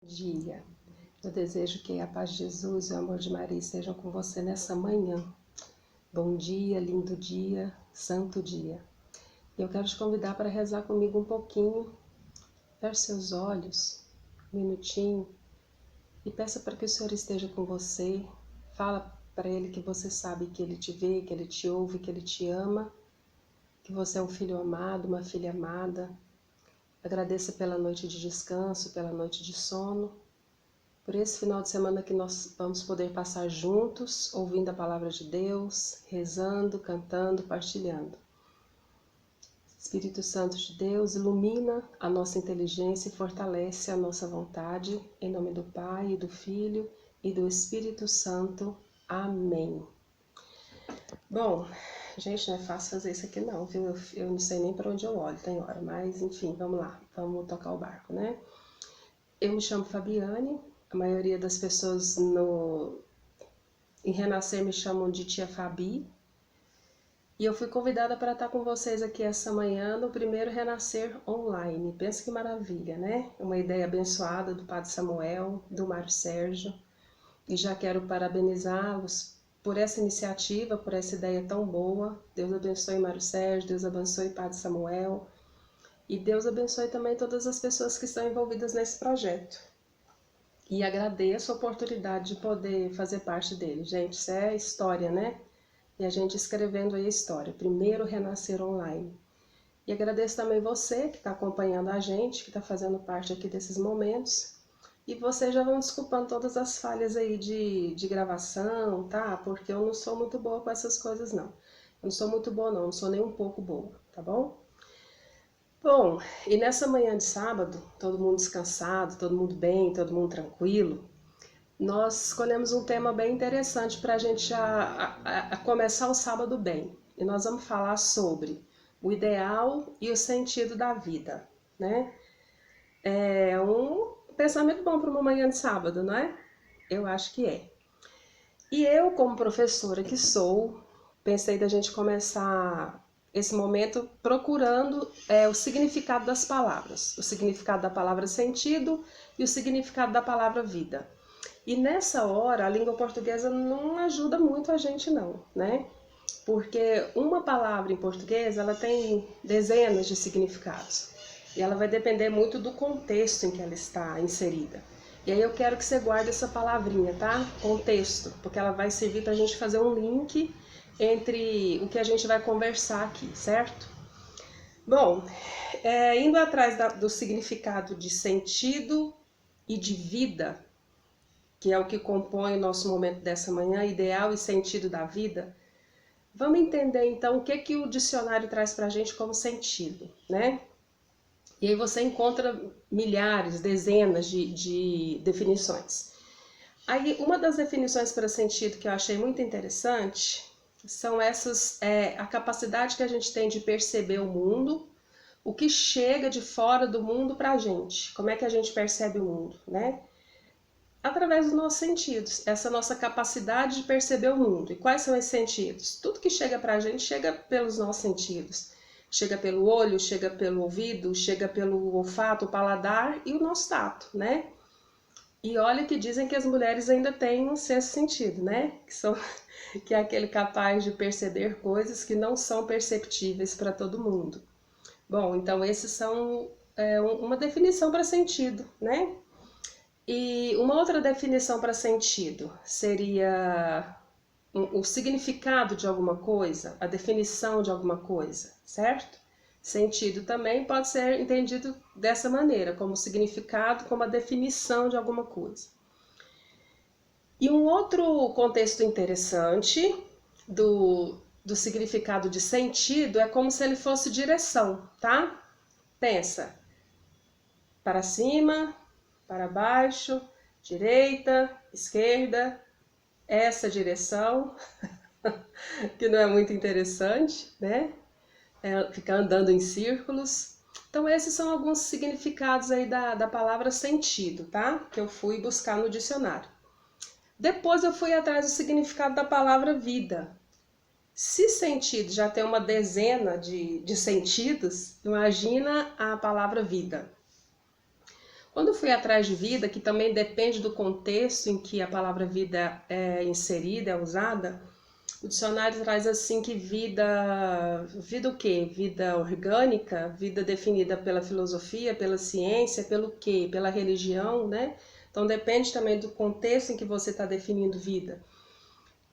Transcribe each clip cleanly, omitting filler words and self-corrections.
Dia. Eu desejo que a paz de Jesus e o amor de Maria estejam com você nessa manhã. Bom dia, lindo dia, santo dia. Eu quero te convidar para rezar comigo um pouquinho. Feche seus olhos, um minutinho, e peça para que o Senhor esteja com você. Fala para Ele que você sabe que Ele te vê, que Ele te ouve, que Ele te ama, que você é um filho amado, uma filha amada. Agradeça pela noite de descanso, pela noite de sono. Por esse final de semana que nós vamos poder passar juntos, ouvindo a palavra de Deus, rezando, cantando, partilhando. Espírito Santo de Deus, ilumina a nossa inteligência e fortalece a nossa vontade, em nome do Pai, e do Filho e do Espírito Santo. Amém. Bom, gente, não é fácil fazer isso aqui não, viu? Eu não sei nem para onde eu olho, tem hora, mas enfim, vamos lá, vamos tocar o barco, né? Eu me chamo Fabiane, a maioria das pessoas em Renascer me chamam de Tia Fabi, e eu fui convidada para estar com vocês aqui essa manhã no primeiro Renascer online. Pensa que maravilha, né? Uma ideia abençoada do Padre Samuel, do Mário Sérgio, e já quero parabenizá-los por essa iniciativa, por essa ideia tão boa. Deus abençoe Mário Sérgio, Deus abençoe Padre Samuel, e Deus abençoe também todas as pessoas que estão envolvidas nesse projeto. E agradeço a oportunidade de poder fazer parte dele. Gente, isso é história, né? E a gente escrevendo aí a história. Primeiro Renascer Online. E agradeço também você que está acompanhando a gente, que está fazendo parte aqui desses momentos. E vocês já vão desculpando todas as falhas aí de gravação, tá? Porque eu não sou muito boa com essas coisas, não. Eu não sou muito boa, não sou nem um pouco boa, tá bom? Bom, e nessa manhã de sábado, todo mundo descansado, todo mundo bem, todo mundo tranquilo, nós escolhemos um tema bem interessante para a gente começar o sábado bem. E nós vamos falar sobre o ideal e o sentido da vida, né? É um pensamento bom para uma manhã de sábado, não é? Eu acho que é. E eu, como professora que sou, pensei da gente começar esse momento procurando o significado das palavras, o significado da palavra sentido e o significado da palavra vida. E nessa hora, a língua portuguesa não ajuda muito a gente não, né? Porque uma palavra em português, ela tem dezenas de significados. E ela vai depender muito do contexto em que ela está inserida. E aí eu quero que você guarde essa palavrinha, tá? Contexto, porque ela vai servir para a gente fazer um link entre o que a gente vai conversar aqui, certo? Bom, indo atrás do significado de sentido e de vida, que é o que compõe o nosso momento dessa manhã, ideal e sentido da vida, vamos entender então o que o dicionário traz para a gente como sentido, né? E aí você encontra milhares, dezenas de definições. Aí uma das definições para sentido que eu achei muito interessante são essas, a capacidade que a gente tem de perceber o mundo, o que chega de fora do mundo para a gente, como é que a gente percebe o mundo, né? Através dos nossos sentidos, essa nossa capacidade de perceber o mundo. E quais são esses sentidos? Tudo que chega para a gente chega pelos nossos sentidos. Chega pelo olho, chega pelo ouvido, chega pelo olfato, o paladar e o nosso tato, né? E olha que dizem que as mulheres ainda têm um sexto sentido, né? Que é aquele capaz de perceber coisas que não são perceptíveis para todo mundo. Bom, então esses são uma definição para sentido, né? E uma outra definição para sentido seria o significado de alguma coisa, a definição de alguma coisa, certo? Sentido também pode ser entendido dessa maneira, como significado, como a definição de alguma coisa. E um outro contexto interessante do significado de sentido é como se ele fosse direção, tá? Pensa, para cima, para baixo, direita, esquerda, essa direção, que não é muito interessante, né? Ficar andando em círculos. Então esses são alguns significados aí da palavra sentido, tá? Que eu fui buscar no dicionário. Depois eu fui atrás do significado da palavra vida. Se sentido já tem uma dezena de sentidos, imagina a palavra vida. Quando eu fui atrás de vida, que também depende do contexto em que a palavra vida é inserida, é usada, o dicionário traz assim que vida o quê? Vida orgânica, vida definida pela filosofia, pela ciência, pelo quê? Pela religião, né? Então depende também do contexto em que você está definindo vida.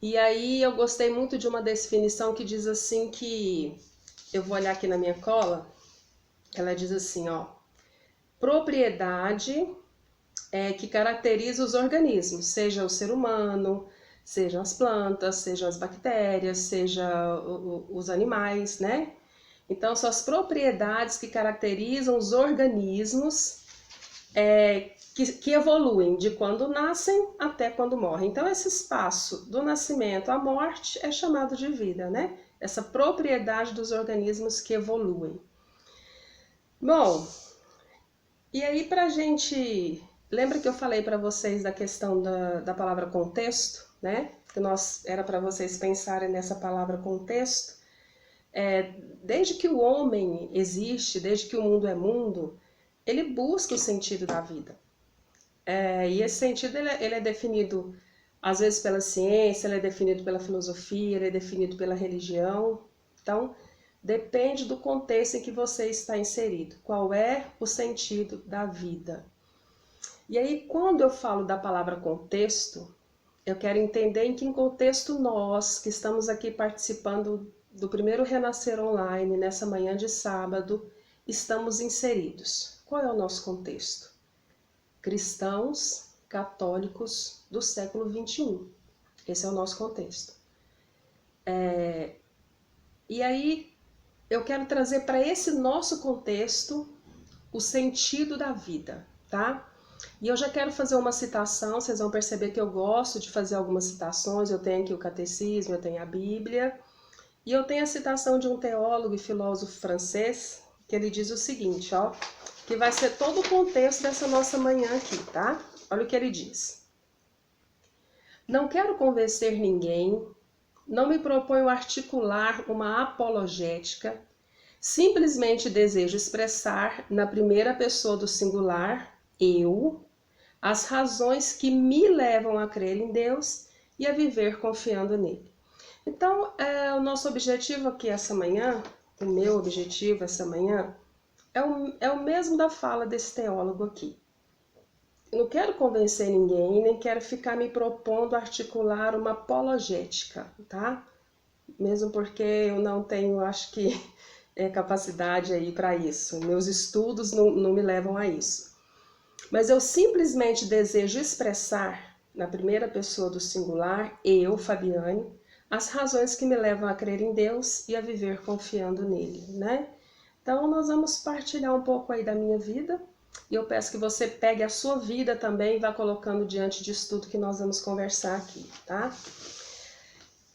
E aí eu gostei muito de uma definição que diz assim que, eu vou olhar aqui na minha cola, ela diz assim, ó, propriedade que caracteriza os organismos, seja o ser humano, sejam as plantas, sejam as bactérias, seja os animais, né? Então, são as propriedades que caracterizam os organismos que evoluem de quando nascem até quando morrem. Então, esse espaço do nascimento à morte é chamado de vida, né? Essa propriedade dos organismos que evoluem. Bom, e aí pra gente... Lembra que eu falei para vocês da questão da palavra contexto, né? Que era para vocês pensarem nessa palavra contexto. Desde que o homem existe, desde que o mundo é mundo, ele busca o sentido da vida. E esse sentido ele é definido, às vezes, pela ciência, ele é definido pela filosofia, ele é definido pela religião. Então, depende do contexto em que você está inserido. Qual é o sentido da vida? E aí, quando eu falo da palavra contexto, eu quero entender em que contexto nós, que estamos aqui participando do primeiro Renascer Online, nessa manhã de sábado, estamos inseridos. Qual é o nosso contexto? Cristãos católicos do século XXI. Esse é o nosso contexto. E aí, eu quero trazer para esse nosso contexto o sentido da vida, tá? E eu já quero fazer uma citação, vocês vão perceber que eu gosto de fazer algumas citações, eu tenho aqui o catecismo, eu tenho a Bíblia, e eu tenho a citação de um teólogo e filósofo francês, que ele diz o seguinte, ó, que vai ser todo o contexto dessa nossa manhã aqui, tá? Olha o que ele diz. Não quero convencer ninguém, não me proponho articular uma apologética, simplesmente desejo expressar na primeira pessoa do singular, eu, as razões que me levam a crer em Deus e a viver confiando nele. Então, o nosso objetivo aqui essa manhã, o meu objetivo essa manhã, é o mesmo da fala desse teólogo aqui. Eu não quero convencer ninguém, nem quero ficar me propondo articular uma apologética, tá? Mesmo porque eu não tenho, acho que, capacidade aí para isso. Meus estudos não me levam a isso. Mas eu simplesmente desejo expressar, na primeira pessoa do singular, eu, Fabiane, as razões que me levam a crer em Deus e a viver confiando nele, né? Então, nós vamos partilhar um pouco aí da minha vida, e eu peço que você pegue a sua vida também e vá colocando diante disso tudo que nós vamos conversar aqui, tá?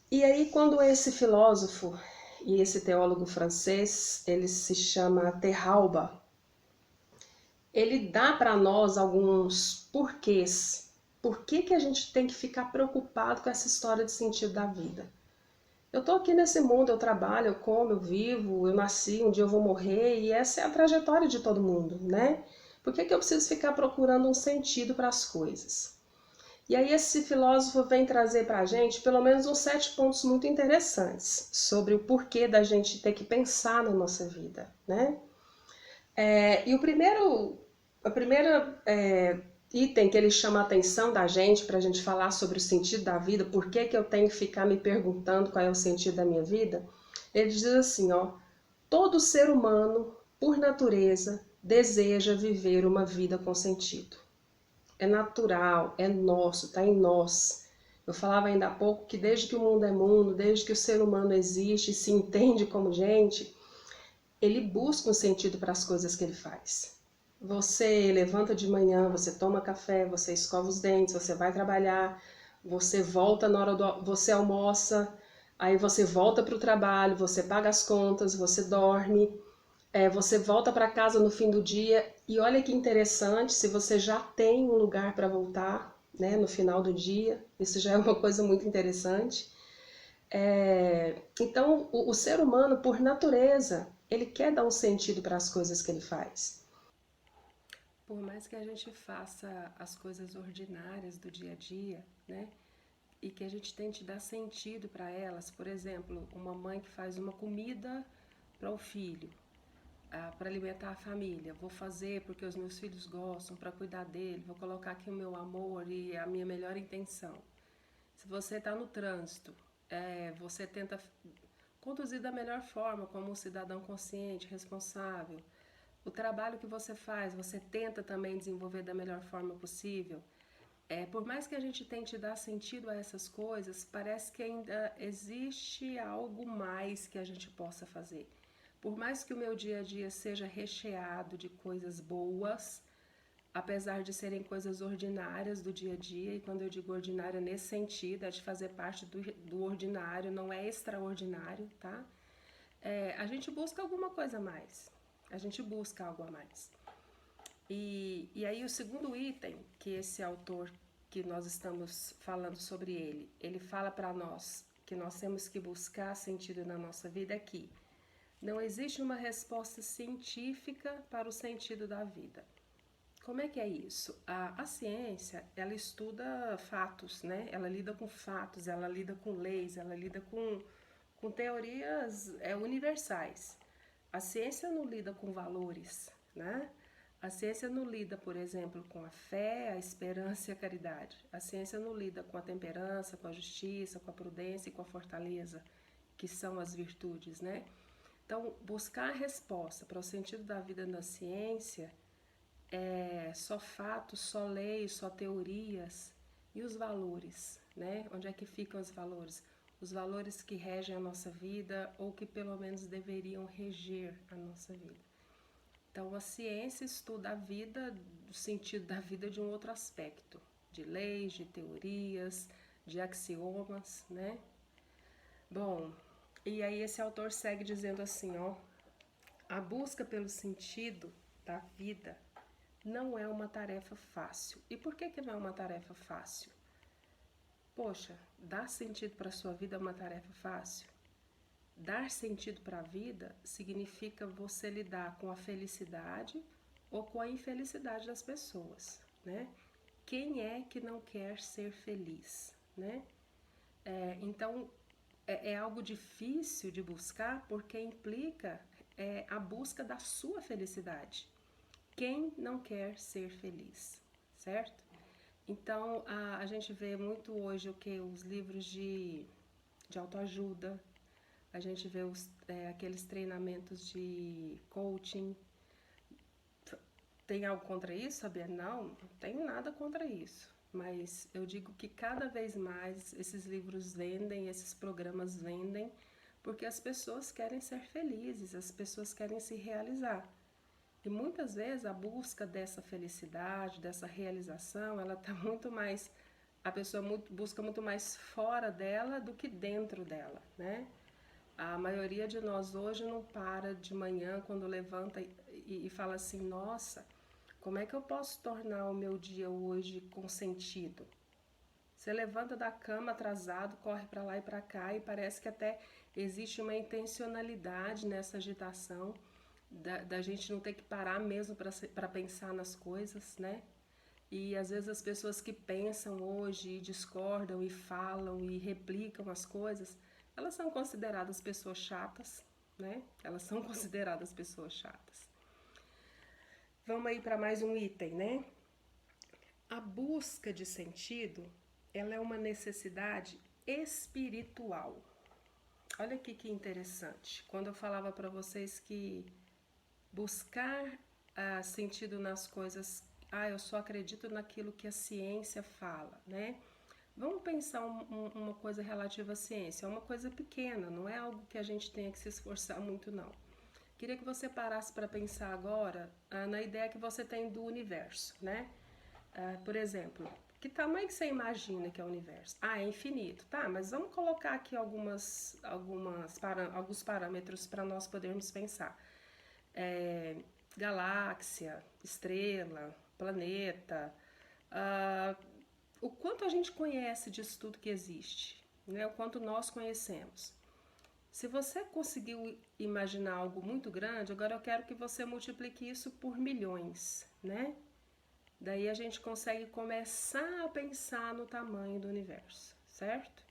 E aí, quando esse filósofo e esse teólogo francês, ele se chama Terralba, ele dá para nós alguns porquês. Por que a gente tem que ficar preocupado com essa história de sentido da vida? Eu estou aqui nesse mundo, eu trabalho, eu como, eu vivo, eu nasci, um dia eu vou morrer, e essa é a trajetória de todo mundo, né? Por que eu preciso ficar procurando um sentido para as coisas? E aí esse filósofo vem trazer para a gente pelo menos uns 7 pontos muito interessantes sobre o porquê da gente ter que pensar na nossa vida, né? E o primeiro item que ele chama a atenção da gente para a gente falar sobre o sentido da vida, por que eu tenho que ficar me perguntando qual é o sentido da minha vida, ele diz assim, ó, todo ser humano, por natureza, deseja viver uma vida com sentido. É natural, é nosso, está em nós. Eu falava ainda há pouco que desde que o mundo é mundo, desde que o ser humano existe e se entende como gente, ele busca um sentido para as coisas que ele faz. Você levanta de manhã, você toma café, você escova os dentes, você vai trabalhar, você volta na hora você almoça, aí você volta para o trabalho, você paga as contas, você dorme, você volta para casa no fim do dia e olha que interessante, se você já tem um lugar para voltar, né, no final do dia, isso já é uma coisa muito interessante. Então, o ser humano, por natureza, ele quer dar um sentido para as coisas que ele faz. por mais que a gente faça as coisas ordinárias do dia a dia, né? E que a gente tente dar sentido para elas, por exemplo, uma mãe que faz uma comida para o filho, para alimentar a família. Vou fazer porque os meus filhos gostam, para cuidar dele, vou colocar aqui o meu amor e a minha melhor intenção. Se você está no trânsito, você tenta conduzir da melhor forma, como um cidadão consciente, responsável. O trabalho que você faz, você tenta também desenvolver da melhor forma possível. Por mais que a gente tente dar sentido a essas coisas, parece que ainda existe algo mais que a gente possa fazer. Por mais que o meu dia a dia seja recheado de coisas boas, apesar de serem coisas ordinárias do dia a dia, e quando eu digo ordinária nesse sentido, é de fazer parte do ordinário, não é extraordinário, tá? A gente busca alguma coisa a mais, a gente busca algo a mais. E aí o segundo item que esse autor que nós estamos falando sobre ele fala para nós que nós temos que buscar sentido na nossa vida aqui. Não existe uma resposta científica para o sentido da vida. Como é que é isso? A ciência, ela estuda fatos, né? Ela lida com fatos, ela lida com leis, ela lida com teorias universais. A ciência não lida com valores, né? A ciência não lida, por exemplo, com a fé, a esperança e a caridade. A ciência não lida com a temperança, com a justiça, com a prudência e com a fortaleza, que são as virtudes, né? Então, buscar a resposta para o sentido da vida na ciência só fatos, só leis, só teorias. E os valores, né? Onde é que ficam os valores? Os valores que regem a nossa vida ou que pelo menos deveriam reger a nossa vida. Então, a ciência estuda a vida, o sentido da vida de um outro aspecto, de leis, de teorias, de axiomas, né? Bom, e aí esse autor segue dizendo assim, ó, a busca pelo sentido da vida não é uma tarefa fácil. E por que não é uma tarefa fácil? Poxa, dar sentido para a sua vida é uma tarefa fácil? Dar sentido para a vida significa você lidar com a felicidade ou com a infelicidade das pessoas, né? Quem é que não quer ser feliz, né? Então, é algo difícil de buscar porque implica a busca da sua felicidade. Quem não quer ser feliz, certo? Então, a gente vê muito hoje o que? Os livros de autoajuda, a gente vê aqueles treinamentos de coaching. Tem algo contra isso, sabia? Não tenho nada contra isso. Mas eu digo que cada vez mais esses livros vendem, esses programas vendem, porque as pessoas querem ser felizes, as pessoas querem se realizar. E muitas vezes a busca dessa felicidade, dessa realização, ela tá muito mais, a pessoa busca muito mais fora dela do que dentro dela, né? A maioria de nós hoje não para de manhã quando levanta e fala assim, nossa, como é que eu posso tornar o meu dia hoje com sentido? Você levanta da cama atrasado, corre para lá e para cá e parece que até existe uma intencionalidade nessa agitação da gente não ter que parar mesmo para pensar nas coisas, né? E às vezes as pessoas que pensam hoje e discordam e falam e replicam as coisas, elas são consideradas pessoas chatas, né? Elas são consideradas pessoas chatas. Vamos aí para mais um item, né? A busca de sentido, ela é uma necessidade espiritual. Olha aqui que interessante. Quando eu falava para vocês que buscar sentido nas coisas, eu só acredito naquilo que a ciência fala, né? Vamos pensar uma coisa relativa à ciência, é uma coisa pequena, não é algo que a gente tenha que se esforçar muito, não. Queria que você parasse para pensar agora na ideia que você tem do universo, né? Por exemplo, que tamanho que você imagina que é o universo? É infinito, tá? Mas vamos colocar aqui alguns parâmetros para nós podermos pensar. Galáxia, estrela, planeta, o quanto a gente conhece disso tudo que existe, né? O quanto nós conhecemos. Se você conseguiu imaginar algo muito grande, agora eu quero que você multiplique isso por milhões, né? Daí a gente consegue começar a pensar no tamanho do universo, certo?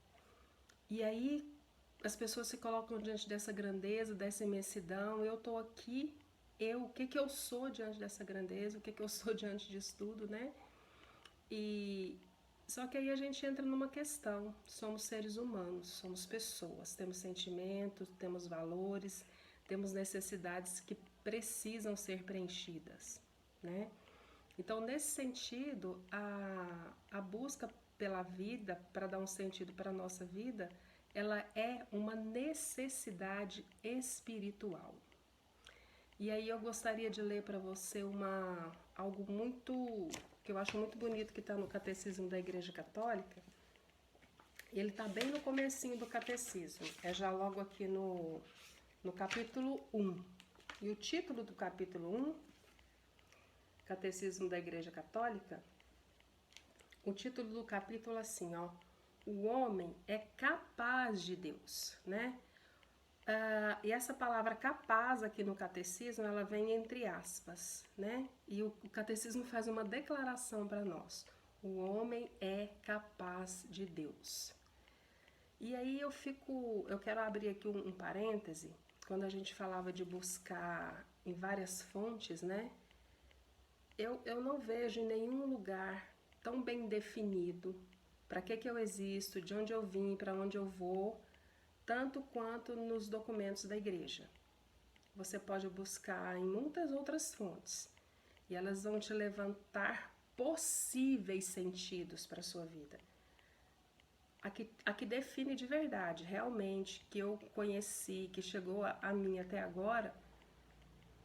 E aí as pessoas se colocam diante dessa grandeza, dessa imensidão. Eu tô aqui, o que eu sou diante dessa grandeza, o que eu sou diante disso tudo, né? E só que aí a gente entra numa questão. Somos seres humanos, somos pessoas, temos sentimentos, temos valores, temos necessidades que precisam ser preenchidas, né? Então, nesse sentido, a busca pela vida, para dar um sentido para a nossa vida, ela é uma necessidade espiritual. E aí eu gostaria de ler para você algo muito que eu acho muito bonito que está no Catecismo da Igreja Católica. Ele está bem no comecinho do Catecismo, é já logo aqui no capítulo 1. E o título do capítulo 1, Catecismo da Igreja Católica, o título do capítulo é assim, ó: o homem é capaz de Deus, né? E essa palavra capaz aqui no catecismo, ela vem entre aspas, né? E o catecismo faz uma declaração para nós: o homem é capaz de Deus. E aí eu quero abrir aqui um parêntese, quando a gente falava de buscar em várias fontes, né? Eu não vejo em nenhum lugar tão bem definido para que eu existo, de onde eu vim, para onde eu vou, tanto quanto nos documentos da igreja. Você pode buscar em muitas outras fontes e elas vão te levantar possíveis sentidos para a sua vida. A que define de verdade, realmente, que eu conheci, que chegou a mim até agora,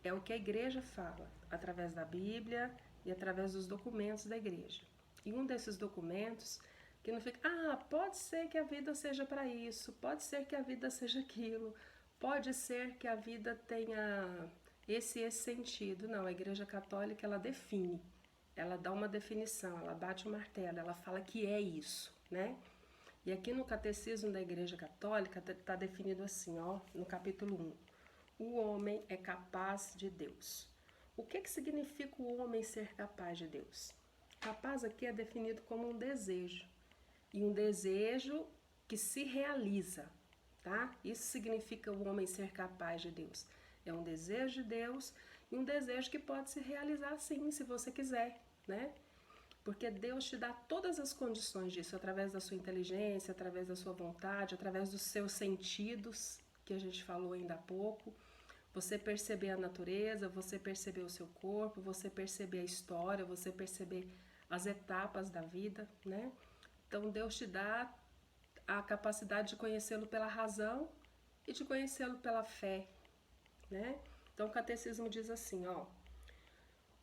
é o que a igreja fala, através da Bíblia e através dos documentos da igreja. E um desses documentos que não fica, pode ser que a vida seja para isso, pode ser que a vida seja aquilo, pode ser que a vida tenha esse sentido. Não, a Igreja Católica, ela define, ela dá uma definição, ela bate o martelo, ela fala que é isso, né? E aqui no Catecismo da Igreja Católica está definido assim, ó, no capítulo 1. O homem é capaz de Deus. O que significa o homem ser capaz de Deus? Capaz aqui é definido como um desejo. E um desejo que se realiza, tá? Isso significa o homem ser capaz de Deus. É um desejo de Deus e um desejo que pode se realizar sim, se você quiser, né? Porque Deus te dá todas as condições disso, através da sua inteligência, através da sua vontade, através dos seus sentidos, que a gente falou ainda há pouco. Você perceber a natureza, você perceber o seu corpo, você perceber a história, você perceber as etapas da vida, né? Então Deus te dá a capacidade de conhecê-lo pela razão e de conhecê-lo pela fé, né? Então o catecismo diz assim, ó: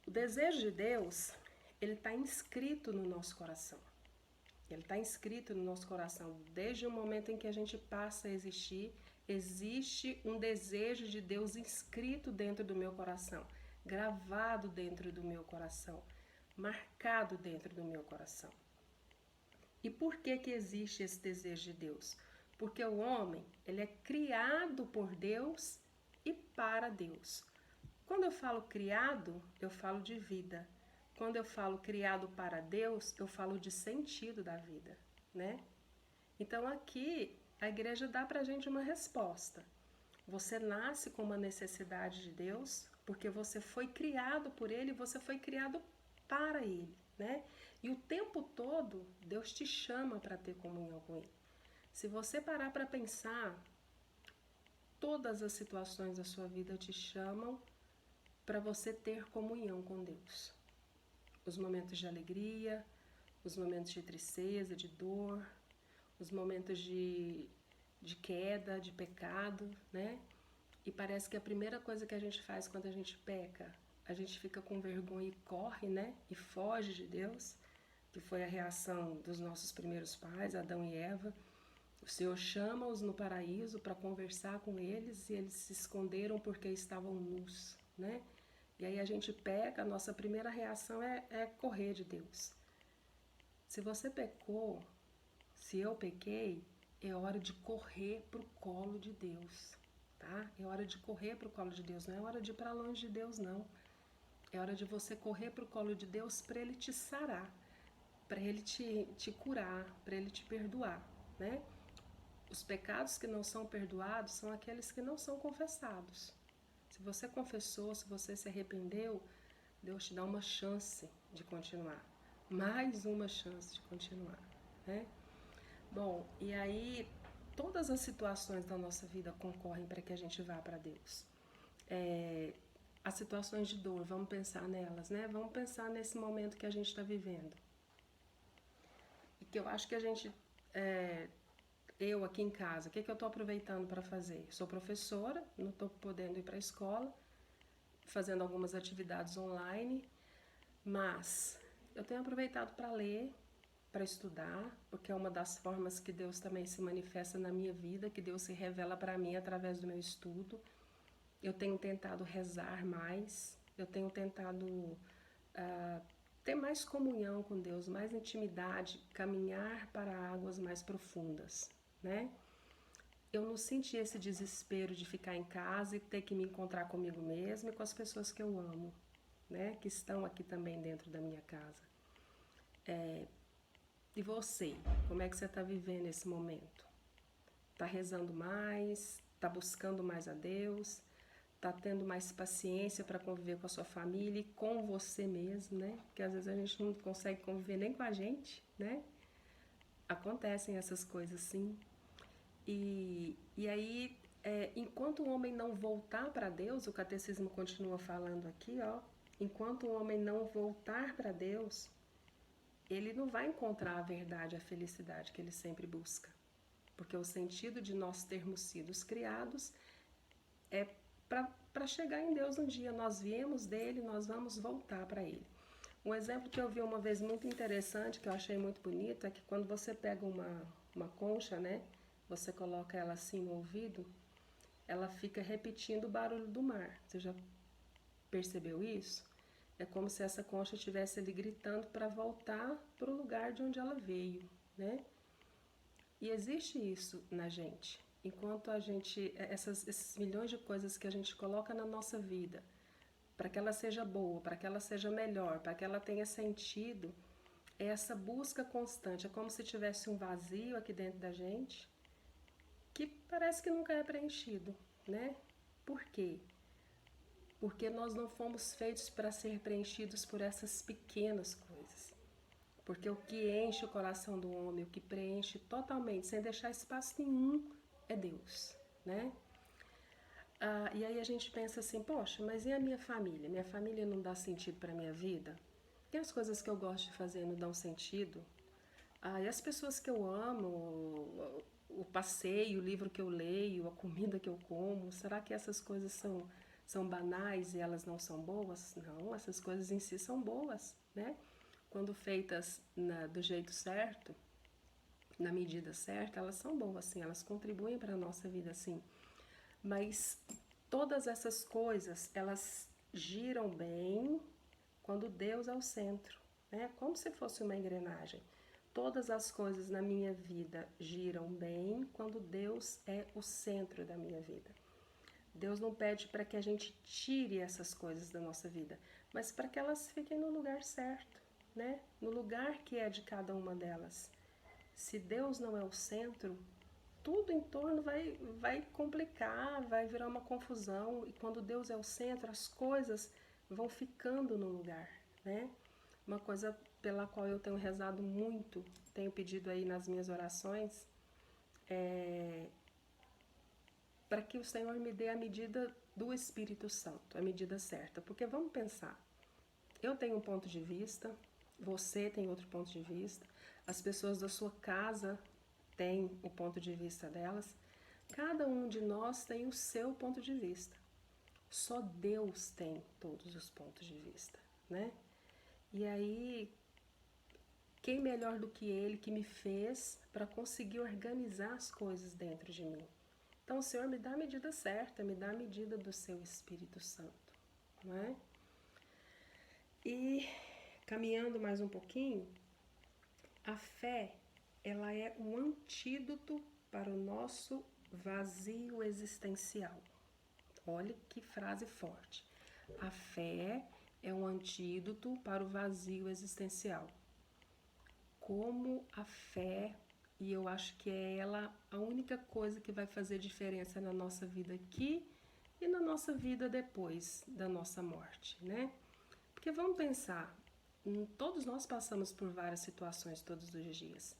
o desejo de Deus, ele está inscrito no nosso coração. Ele está inscrito no nosso coração. Desde o momento em que a gente passa a existir, existe um desejo de Deus inscrito dentro do meu coração, gravado dentro do meu coração, marcado dentro do meu coração. E por que existe esse desejo de Deus? Porque o homem, ele é criado por Deus e para Deus. Quando eu falo criado, eu falo de vida. Quando eu falo criado para Deus, eu falo de sentido da vida, né? Então aqui a igreja dá pra gente uma resposta. Você nasce com uma necessidade de Deus, porque você foi criado por Ele, você foi criado para Ele, né? E o tempo todo Deus te chama para ter comunhão com Ele. Se você parar para pensar, todas as situações da sua vida te chamam para você ter comunhão com Deus. Os momentos de alegria, os momentos de tristeza, de dor, os momentos de queda, de pecado, né? E parece que a primeira coisa que a gente faz quando a gente peca, a gente fica com vergonha e corre, né? E foge de Deus, que foi a reação dos nossos primeiros pais, Adão e Eva. O Senhor chama-os no paraíso para conversar com eles e eles se esconderam porque estavam nus, né? E aí a gente peca, a nossa primeira reação é correr de Deus. Se você pecou, se eu pequei, é hora de correr para o colo de Deus, tá? É hora de correr para o colo de Deus, não é hora de ir para longe de Deus, não. É hora de você correr para o colo de Deus para Ele te sarar, para Ele te curar, para Ele te perdoar, né? Os pecados que não são perdoados são aqueles que não são confessados. Se você confessou, se você se arrependeu, Deus te dá uma chance de continuar. Mais uma chance de continuar, né? Bom, e aí todas as situações da nossa vida concorrem para que a gente vá para Deus. As situações de dor, vamos pensar nelas, né? Vamos pensar nesse momento que a gente está vivendo. E que eu acho que a gente, eu aqui em casa, o que eu estou aproveitando para fazer? Sou professora, não estou podendo ir para a escola, fazendo algumas atividades online, mas eu tenho aproveitado para ler, para estudar, porque é uma das formas que Deus também se manifesta na minha vida, que Deus se revela para mim através do meu estudo. Eu tenho tentado rezar mais, eu tenho tentado ter mais comunhão com Deus, mais intimidade, caminhar para águas mais profundas, né? Eu não senti esse desespero de ficar em casa e ter que me encontrar comigo mesma e com as pessoas que eu amo, né? Que estão aqui também dentro da minha casa. E você, como é que você está vivendo esse momento? Está rezando mais? Está buscando mais a Deus? Está tendo mais paciência para conviver com a sua família e com você mesmo, né? Porque às vezes a gente não consegue conviver nem com a gente, né? Acontecem essas coisas sim. E aí, enquanto o homem não voltar para Deus, o catecismo continua falando aqui, ó. Enquanto o homem não voltar para Deus, ele não vai encontrar a verdade, a felicidade que ele sempre busca. Porque o sentido de nós termos sido criados é para chegar em Deus um dia. Nós viemos dele, nós vamos voltar para ele. Um exemplo que eu vi uma vez muito interessante, que eu achei muito bonito, é que quando você pega uma concha, né? Você coloca ela assim no ouvido, ela fica repetindo o barulho do mar. Você já percebeu isso? É como se essa concha estivesse ali gritando para voltar para o lugar de onde ela veio, né? E existe isso na gente. Enquanto a gente, esses milhões de coisas que a gente coloca na nossa vida, para que ela seja boa, para que ela seja melhor, para que ela tenha sentido, é essa busca constante. É como se tivesse um vazio aqui dentro da gente que parece que nunca é preenchido, né? Por quê? Porque nós não fomos feitos para ser preenchidos por essas pequenas coisas. Porque o que enche o coração do homem, o que preenche totalmente, sem deixar espaço nenhum, é Deus, né? E aí a gente pensa assim, poxa, mas e a minha família? Minha família não dá sentido para a minha vida? E as coisas que eu gosto de fazer não dão sentido? E as pessoas que eu amo, o passeio, o livro que eu leio, a comida que eu como, será que essas coisas são banais e elas não são boas? Não, essas coisas em si são boas, né? Quando feitas do jeito certo, na medida certa, elas são boas, sim, elas contribuem para a nossa vida, sim. Mas todas essas coisas, elas giram bem quando Deus é o centro, né? Como se fosse uma engrenagem. Todas as coisas na minha vida giram bem quando Deus é o centro da minha vida. Deus não pede para que a gente tire essas coisas da nossa vida, mas para que elas fiquem no lugar certo, né? No lugar que é de cada uma delas. Se Deus não é o centro, tudo em torno vai complicar, vai virar uma confusão. E quando Deus é o centro, as coisas vão ficando no lugar, né? Uma coisa pela qual eu tenho rezado muito, tenho pedido aí nas minhas orações, é para que o Senhor me dê a medida do Espírito Santo, a medida certa. Porque vamos pensar, eu tenho um ponto de vista, você tem outro ponto de vista, as pessoas da sua casa têm o ponto de vista delas, cada um de nós tem o seu ponto de vista. Só Deus tem todos os pontos de vista, né? E aí, quem melhor do que Ele que me fez para conseguir organizar as coisas dentro de mim? Então, o Senhor me dá a medida certa, me dá a medida do seu Espírito Santo, não é? E caminhando mais um pouquinho, a fé, ela é um antídoto para o nosso vazio existencial. Olha que frase forte. A fé é um antídoto para o vazio existencial. Como a fé, e eu acho que é ela a única coisa que vai fazer diferença na nossa vida aqui e na nossa vida depois da nossa morte, né? Porque vamos pensar, todos nós passamos por várias situações todos os dias.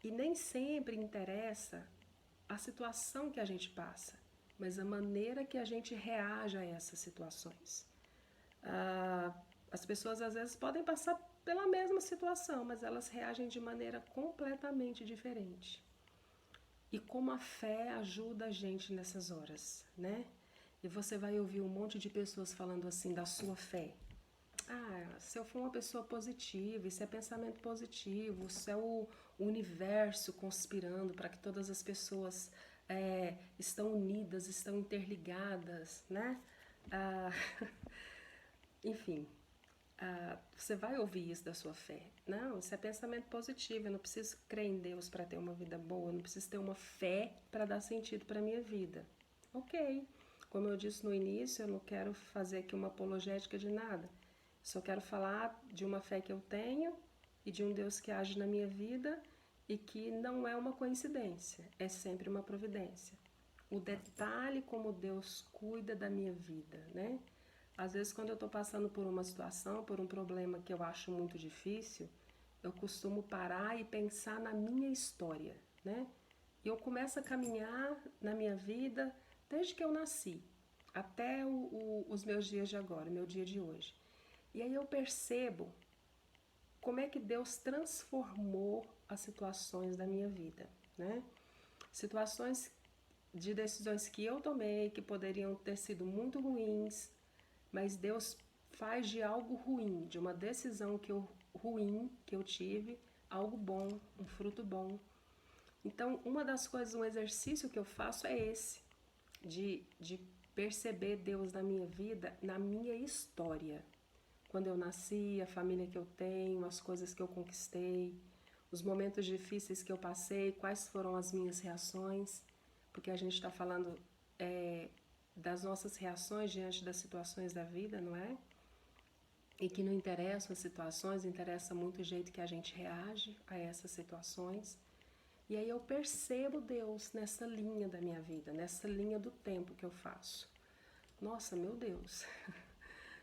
E nem sempre interessa a situação que a gente passa, mas a maneira que a gente reage a essas situações. As pessoas às vezes podem passar pela mesma situação, mas elas reagem de maneira completamente diferente. E como a fé ajuda a gente nessas horas, né? E você vai ouvir um monte de pessoas falando assim da sua fé. Ah, se eu for uma pessoa positiva, isso é pensamento positivo, isso é o universo conspirando para que todas as pessoas estão unidas, estão interligadas, né? Ah, enfim, você vai ouvir isso da sua fé. Não, isso é pensamento positivo, eu não preciso crer em Deus para ter uma vida boa, eu não preciso ter uma fé para dar sentido para a minha vida. Ok, como eu disse no início, eu não quero fazer aqui uma apologética de nada. Só quero falar de uma fé que eu tenho e de um Deus que age na minha vida e que não é uma coincidência, é sempre uma providência. O detalhe como Deus cuida da minha vida, né? Às vezes quando eu estou passando por uma situação, por um problema que eu acho muito difícil, eu costumo parar e pensar na minha história, né? E eu começo a caminhar na minha vida desde que eu nasci, até os meus dias de agora, meu dia de hoje. E aí eu percebo como é que Deus transformou as situações da minha vida, né? Situações de decisões que eu tomei que poderiam ter sido muito ruins, mas Deus faz de algo ruim, de uma decisão ruim que eu tive, algo bom, um fruto bom. Então, uma das coisas, um exercício que eu faço é esse, de perceber Deus na minha vida, na minha história. Quando eu nasci, a família que eu tenho, as coisas que eu conquistei, os momentos difíceis que eu passei, quais foram as minhas reações, porque a gente está falando das nossas reações diante das situações da vida, não é? E que não interessam as situações, interessa muito o jeito que a gente reage a essas situações. E aí eu percebo Deus nessa linha da minha vida, nessa linha do tempo que eu faço. Nossa, meu Deus!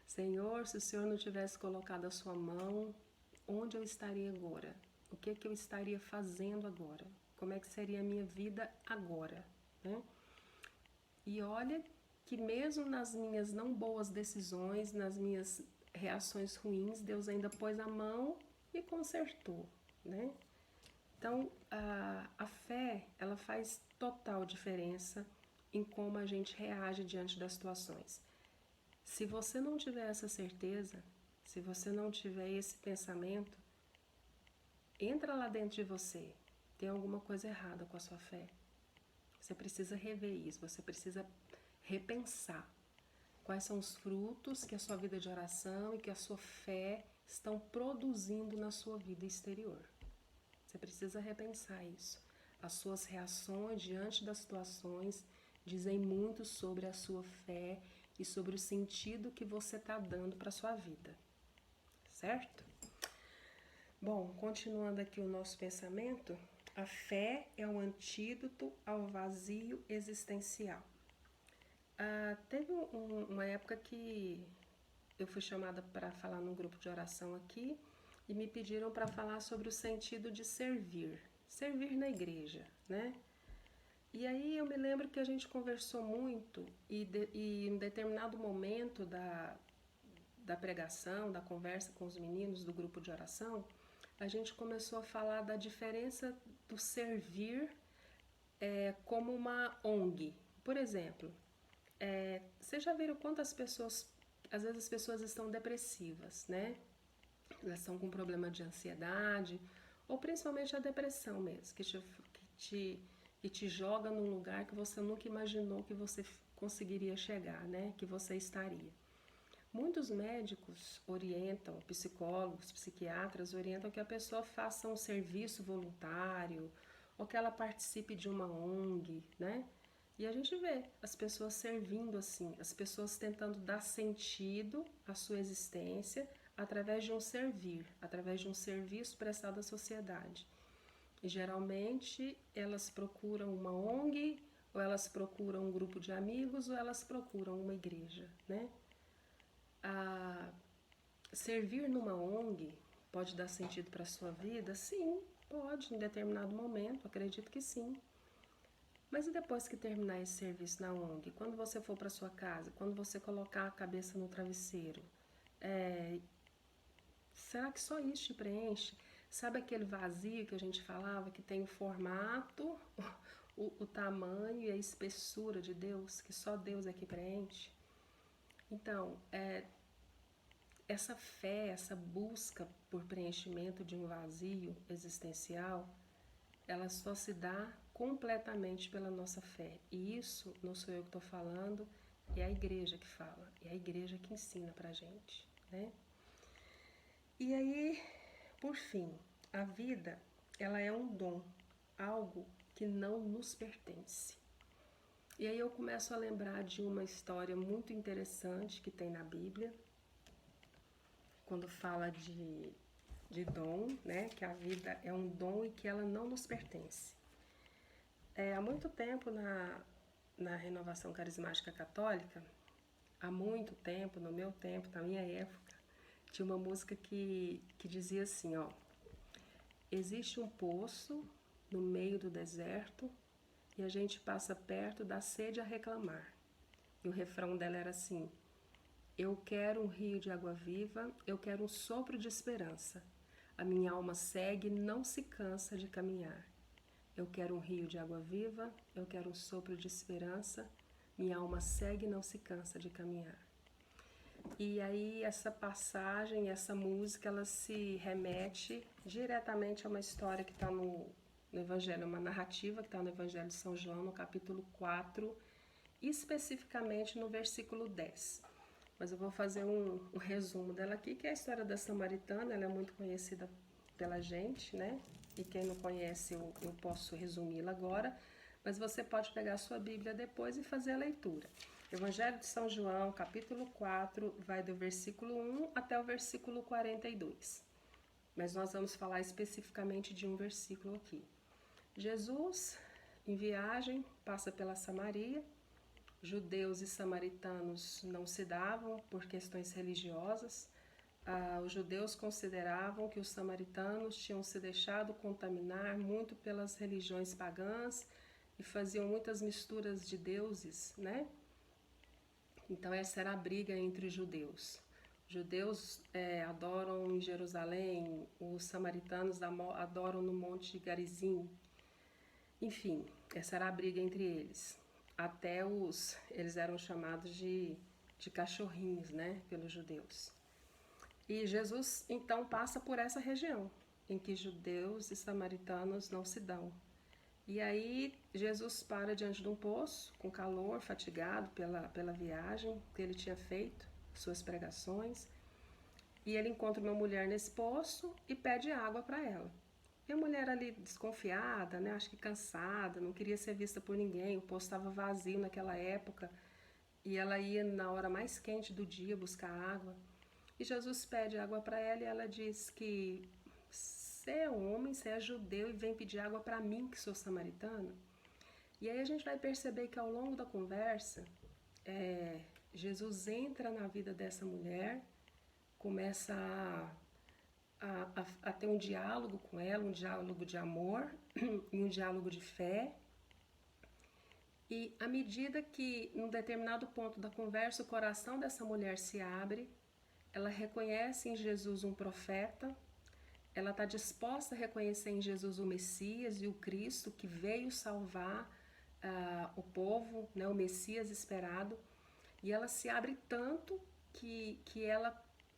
Senhor, se o Senhor não tivesse colocado a sua mão, onde eu estaria agora? O que é que eu estaria fazendo agora? Como é que seria a minha vida agora? Né? E olha que mesmo nas minhas não boas decisões, nas minhas reações ruins, Deus ainda pôs a mão e consertou, né? Então, a fé, ela faz total diferença em como a gente reage diante das situações. Se você não tiver essa certeza, se você não tiver esse pensamento, entra lá dentro de você. Tem alguma coisa errada com a sua fé. Você precisa rever isso, você precisa repensar quais são os frutos que a sua vida de oração e que a sua fé estão produzindo na sua vida exterior. Você precisa repensar isso. As suas reações diante das situações dizem muito sobre a sua fé e sobre o sentido que você está dando para a sua vida. Certo? Bom, continuando aqui o nosso pensamento, a fé é um antídoto ao vazio existencial. Teve uma época que eu fui chamada para falar num grupo de oração aqui e me pediram para falar sobre o sentido de servir na igreja, né? E aí eu me lembro que a gente conversou muito e em determinado momento da pregação, da conversa com os meninos do grupo de oração, a gente começou a falar da diferença do servir como uma ONG. Por exemplo, vocês já viram quantas pessoas, às vezes as pessoas estão depressivas, né? Elas estão com problema de ansiedade, ou principalmente a depressão mesmo, que te joga num lugar que você nunca imaginou que você conseguiria chegar, né? Que você estaria. Muitos médicos orientam, psicólogos, psiquiatras orientam que a pessoa faça um serviço voluntário ou que ela participe de uma ONG, né? E a gente vê as pessoas servindo assim, as pessoas tentando dar sentido à sua existência através de um servir, através de um serviço prestado à sociedade. E geralmente elas procuram uma ONG, ou elas procuram um grupo de amigos, ou elas procuram uma igreja, né? Servir numa ONG pode dar sentido para a sua vida? Sim, pode, em determinado momento, acredito que sim. Mas e depois que terminar esse serviço na ONG, quando você for para sua casa, quando você colocar a cabeça no travesseiro, será que só isso te preenche? Sabe aquele vazio que a gente falava, que tem o formato, o tamanho e a espessura de Deus, que só Deus é que preenche? Então, essa fé, essa busca por preenchimento de um vazio existencial, ela só se dá completamente pela nossa fé. E isso não sou eu que estou falando, é a igreja que fala, é a igreja que ensina pra gente, né? E aí, por fim, a vida, ela é um dom, algo que não nos pertence. E aí eu começo a lembrar de uma história muito interessante que tem na Bíblia, quando fala de dom, né? Que a vida é um dom e que ela não nos pertence. Há muito tempo na renovação carismática católica, há muito tempo, no meu tempo, na minha época, tinha uma música que dizia assim, ó: existe um poço no meio do deserto e a gente passa perto da sede a reclamar. E o refrão dela era assim: eu quero um rio de água viva, eu quero um sopro de esperança. A minha alma segue, não se cansa de caminhar. Eu quero um rio de água viva, eu quero um sopro de esperança. Minha alma segue, não se cansa de caminhar. E aí essa passagem, essa música, ela se remete diretamente a uma história que está no Evangelho, uma narrativa que está no Evangelho de São João, no capítulo 4, especificamente no versículo 10. Mas eu vou fazer um resumo dela aqui, que é a história da Samaritana, ela é muito conhecida pela gente, né? E quem não conhece, eu posso resumi-la agora, mas você pode pegar a sua Bíblia depois e fazer a leitura. Evangelho de São João, capítulo 4, vai do versículo 1 até o versículo 42. Mas nós vamos falar especificamente de um versículo aqui. Jesus, em viagem, passa pela Samaria. Judeus e samaritanos não se davam por questões religiosas. Os judeus consideravam que os samaritanos tinham se deixado contaminar muito pelas religiões pagãs e faziam muitas misturas de deuses, né? Então essa era a briga entre os judeus. Os judeus adoram em Jerusalém, os samaritanos adoram no Monte Garizim. Enfim, essa era a briga entre eles. Até eles eram chamados de cachorrinhos, né, pelos judeus. E Jesus então passa por essa região em que judeus e samaritanos não se dão. E aí Jesus para diante de um poço, com calor, fatigado pela viagem que ele tinha feito, suas pregações, e ele encontra uma mulher nesse poço e pede água para ela. E a mulher ali desconfiada, né, acho que cansada, não queria ser vista por ninguém, o poço estava vazio naquela época, e ela ia na hora mais quente do dia buscar água. E Jesus pede água para ela e ela diz que você é homem, você é judeu e vem pedir água para mim que sou samaritana. E aí a gente vai perceber que ao longo da conversa, Jesus entra na vida dessa mulher, começa a ter um diálogo com ela, um diálogo de amor e um diálogo de fé. E à medida que, num determinado ponto da conversa, o coração dessa mulher se abre, ela reconhece em Jesus um profeta, ela está disposta a reconhecer em Jesus o Messias e o Cristo que veio salvar o povo, né, o Messias esperado, e ela se abre tanto que ela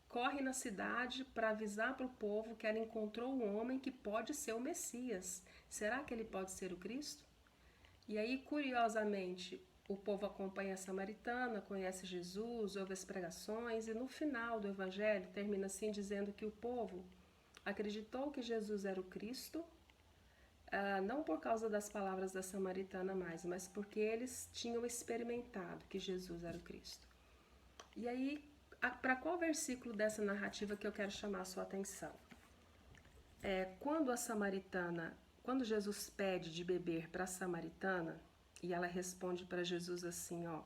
corre na cidade para avisar para o povo que ela encontrou um homem que pode ser o Messias. Será que ele pode ser o Cristo? E aí, curiosamente, o povo acompanha a samaritana, conhece Jesus, ouve as pregações e no final do evangelho termina assim dizendo que o povo acreditou que Jesus era o Cristo, não por causa das palavras da samaritana mais, mas porque eles tinham experimentado que Jesus era o Cristo. E aí, para qual versículo dessa narrativa que eu quero chamar a sua atenção? Quando Jesus pede de beber para a samaritana, e ela responde para Jesus assim, ó,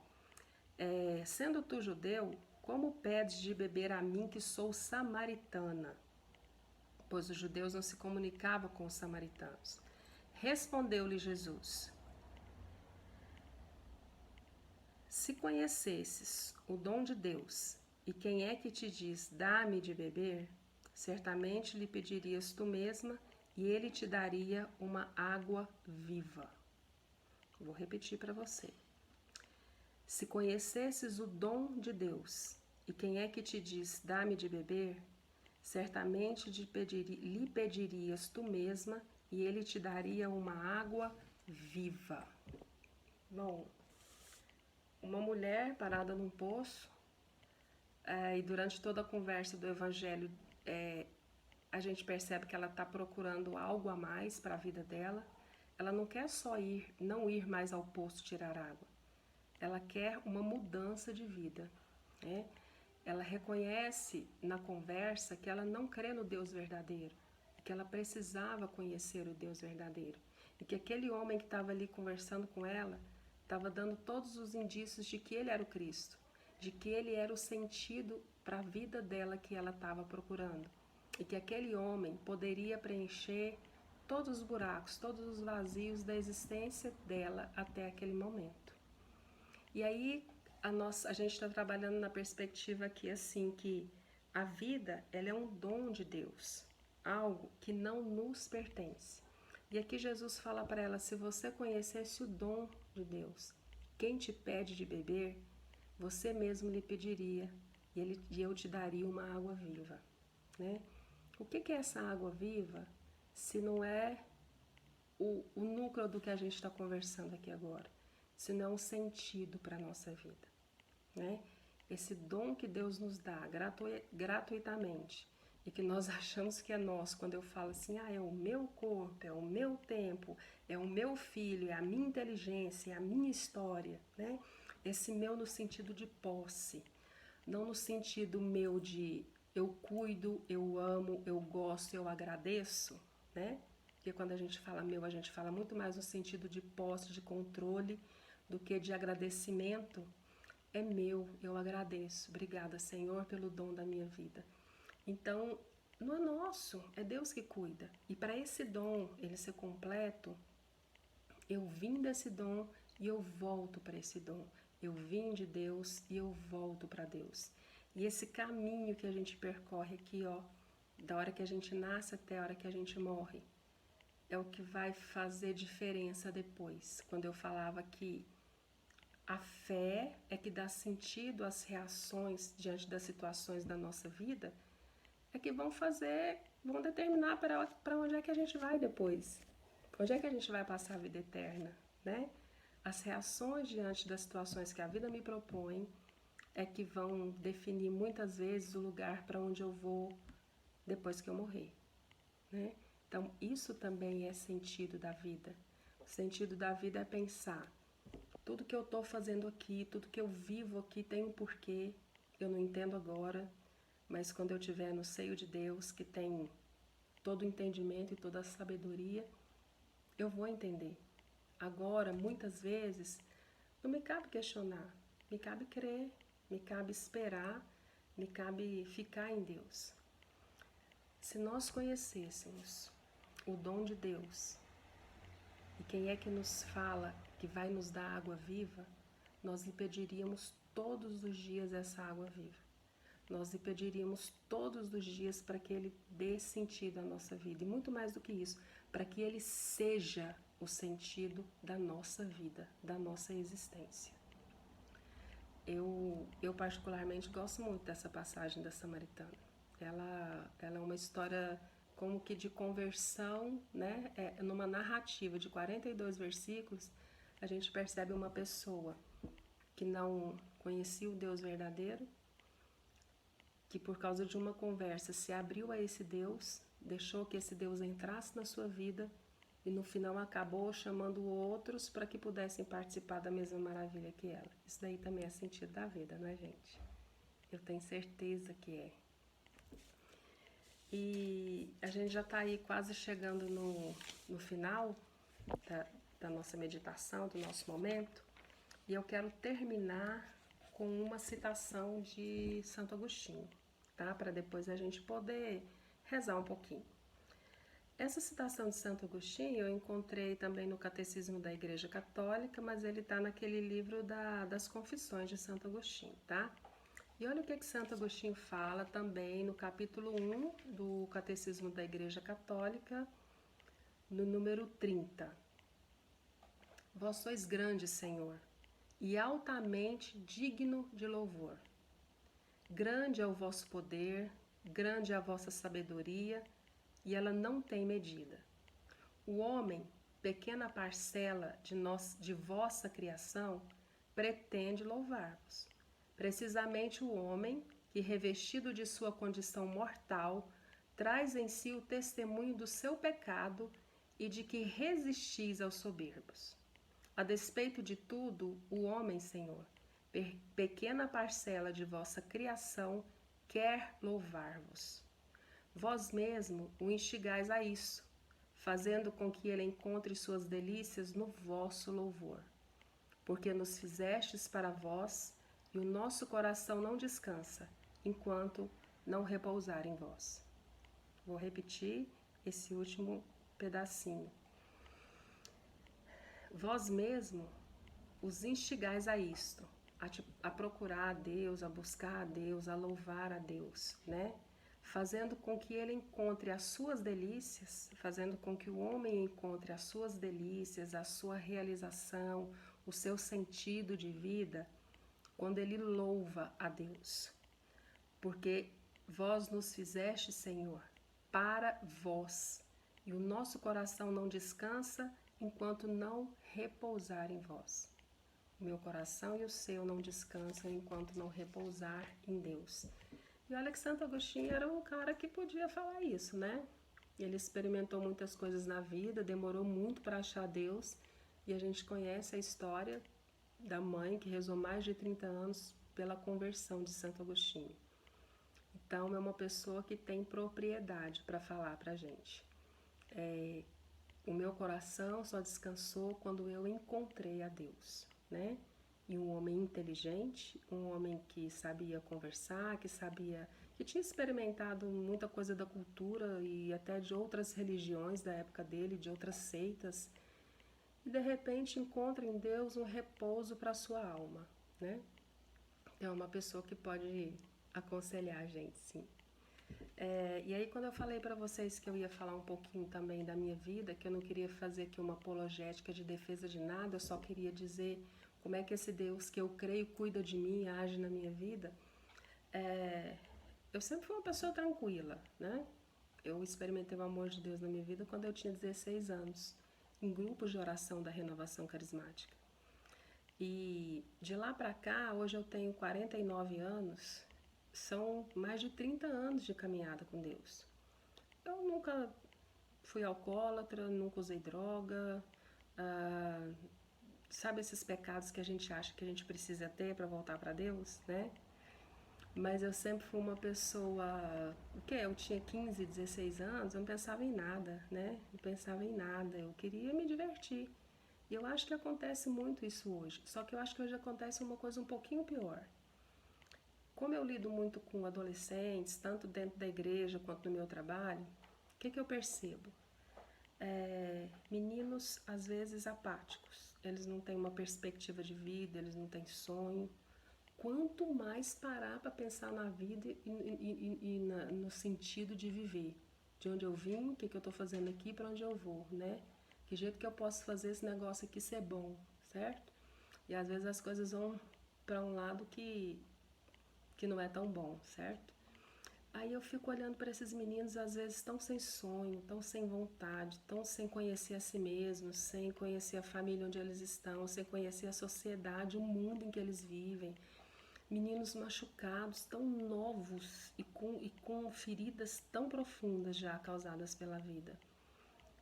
sendo tu judeu, como pedes de beber a mim que sou samaritana? Pois os judeus não se comunicavam com os samaritanos. Respondeu-lhe Jesus: se conhecesses o dom de Deus, e quem é que te diz, dá-me de beber, certamente lhe pedirias tu mesma, e ele te daria uma água viva. Vou repetir para você. Se conhecesses o dom de Deus, e quem é que te diz, dá-me de beber, certamente lhe pedirias tu mesma, e ele te daria uma água viva. Bom, uma mulher parada num poço, e durante toda a conversa do Evangelho, a gente percebe que ela está procurando algo a mais para a vida dela. Ela não quer só não ir mais ao poço tirar água. Ela quer uma mudança de vida, né? Ela reconhece na conversa que ela não crê no Deus verdadeiro, que ela precisava conhecer o Deus verdadeiro, e que aquele homem que estava ali conversando com ela estava dando todos os indícios de que ele era o Cristo, de que ele era o sentido para a vida dela que ela estava procurando, e que aquele homem poderia preencher todos os buracos, todos os vazios da existência dela até aquele momento. E aí a gente está trabalhando na perspectiva aqui assim, que a vida ela é um dom de Deus, algo que não nos pertence. E aqui Jesus fala para ela, se você conhecesse o dom de Deus, quem te pede de beber, você mesmo lhe pediria e eu te daria uma água viva, né? O que é essa água viva se não é o núcleo do que a gente está conversando aqui agora? Se não é um sentido para a nossa vida, né? Esse dom que Deus nos dá gratuitamente e que nós achamos que é nosso, quando eu falo assim, é o meu corpo, é o meu tempo, é o meu filho, é a minha inteligência, é a minha história, né? Esse meu no sentido de posse, não no sentido meu de eu cuido, eu amo, eu gosto, eu agradeço, né? Porque quando a gente fala meu, a gente fala muito mais no sentido de posse, de controle, do que de agradecimento. É meu, eu agradeço. Obrigada, Senhor, pelo dom da minha vida. Então, não é nosso, é Deus que cuida. E para esse dom ele ser completo, eu vim desse dom e eu volto para esse dom. Eu vim de Deus e eu volto para Deus. E esse caminho que a gente percorre aqui, ó, da hora que a gente nasce até a hora que a gente morre, é o que vai fazer diferença depois. Quando eu falava que a fé é que dá sentido às reações diante das situações da nossa vida, é que vão determinar para onde é que a gente vai depois. Onde é que a gente vai passar a vida eterna, né? As reações diante das situações que a vida me propõe é que vão definir muitas vezes o lugar para onde eu vou depois que eu morrer, né? Então, isso também é sentido da vida. O sentido da vida é pensar, tudo que eu estou fazendo aqui, tudo que eu vivo aqui tem um porquê, eu não entendo agora, mas quando eu estiver no seio de Deus, que tem todo o entendimento e toda a sabedoria, eu vou entender. Agora, muitas vezes, não me cabe questionar, me cabe crer, me cabe esperar, me cabe ficar em Deus. Se nós conhecêssemos o dom de Deus e quem é que nos fala que vai nos dar água viva, nós lhe pediríamos todos os dias essa água viva. Nós lhe pediríamos todos os dias para que Ele dê sentido à nossa vida. E muito mais do que isso, para que Ele seja o sentido da nossa vida, da nossa existência. Eu particularmente gosto muito dessa passagem da Samaritana. Ela é uma história como que de conversão, né? Numa narrativa de 42 versículos, a gente percebe uma pessoa que não conhecia o Deus verdadeiro, que por causa de uma conversa se abriu a esse Deus, deixou que esse Deus entrasse na sua vida e no final acabou chamando outros para que pudessem participar da mesma maravilha que ela. Isso daí também é sentido da vida, não é, gente? Eu tenho certeza que é. E a gente já está aí quase chegando no final da nossa meditação, do nosso momento, e eu quero terminar com uma citação de Santo Agostinho, tá? Para depois a gente poder rezar um pouquinho. Essa citação de Santo Agostinho eu encontrei também no Catecismo da Igreja Católica, mas ele está naquele livro das Confissões de Santo Agostinho, tá? E olha o que Santo Agostinho fala também no capítulo 1 do Catecismo da Igreja Católica, no número 30. Vós sois grande, Senhor, e altamente digno de louvor. Grande é o vosso poder, grande é a vossa sabedoria, e ela não tem medida. O homem, pequena parcela de vossa criação, pretende louvar-vos. Precisamente o homem, que revestido de sua condição mortal, traz em si o testemunho do seu pecado e de que resistis aos soberbos. A despeito de tudo, o homem, Senhor, pequena parcela de vossa criação, quer louvar-vos. Vós mesmo o instigais a isso, fazendo com que ele encontre suas delícias no vosso louvor. Porque nos fizestes para vós, e o nosso coração não descansa, enquanto não repousar em vós. Vou repetir esse último pedacinho. Vós mesmo os instigais a isto, a procurar a Deus, a buscar a Deus, a louvar a Deus, né? Fazendo com que ele encontre as suas delícias, fazendo com que o homem encontre as suas delícias, a sua realização, o seu sentido de vida, quando ele louva a Deus. Porque vós nos fizeste, Senhor, para vós, e o nosso coração não descansa enquanto não repousar em vós. O meu coração e o seu não descansam enquanto não repousar em Deus. E olha que Santo Agostinho era um cara que podia falar isso, né? Ele experimentou muitas coisas na vida, demorou muito para achar Deus, e a gente conhece a história da mãe que rezou mais de 30 anos pela conversão de Santo Agostinho. Então é uma pessoa que tem propriedade para falar para a gente. O meu coração só descansou quando eu encontrei a Deus, né? E um homem inteligente, um homem que sabia conversar, que tinha experimentado muita coisa da cultura e até de outras religiões da época dele, de outras seitas, e de repente encontra em Deus um repouso para a sua alma, né? É uma pessoa que pode aconselhar a gente, sim. E aí quando eu falei para vocês que eu ia falar um pouquinho também da minha vida, que eu não queria fazer aqui uma apologética de defesa de nada, eu só queria dizer como é que esse Deus que eu creio cuida de mim e age na minha vida, eu sempre fui uma pessoa tranquila, né? Eu experimentei o amor de Deus na minha vida quando eu tinha 16 anos, em grupos de oração da Renovação Carismática. E de lá para cá, hoje eu tenho 49 anos, são mais de 30 anos de caminhada com Deus. Eu nunca fui alcoólatra, nunca usei droga, sabe esses pecados que a gente acha que a gente precisa ter para voltar para Deus, né? Mas eu sempre fui uma pessoa, eu tinha 15, 16 anos, eu não pensava em nada, né? Não pensava em nada, eu queria me divertir. E eu acho que acontece muito isso hoje, só que eu acho que hoje acontece uma coisa um pouquinho pior. Como eu lido muito com adolescentes, tanto dentro da igreja quanto no meu trabalho, o que eu percebo? Meninos, às vezes, apáticos. Eles não têm uma perspectiva de vida, eles não têm sonho. Quanto mais parar para pensar na vida no sentido de viver. De onde eu vim, o que eu estou fazendo aqui, para onde eu vou, né? Que jeito que eu posso fazer esse negócio aqui ser bom, certo? E às vezes as coisas vão para um lado que não é tão bom, certo? Aí eu fico olhando para esses meninos, às vezes tão sem sonho, tão sem vontade, tão sem conhecer a si mesmos, sem conhecer a família onde eles estão, sem conhecer a sociedade, o mundo em que eles vivem. Meninos machucados, tão novos e com feridas tão profundas já causadas pela vida.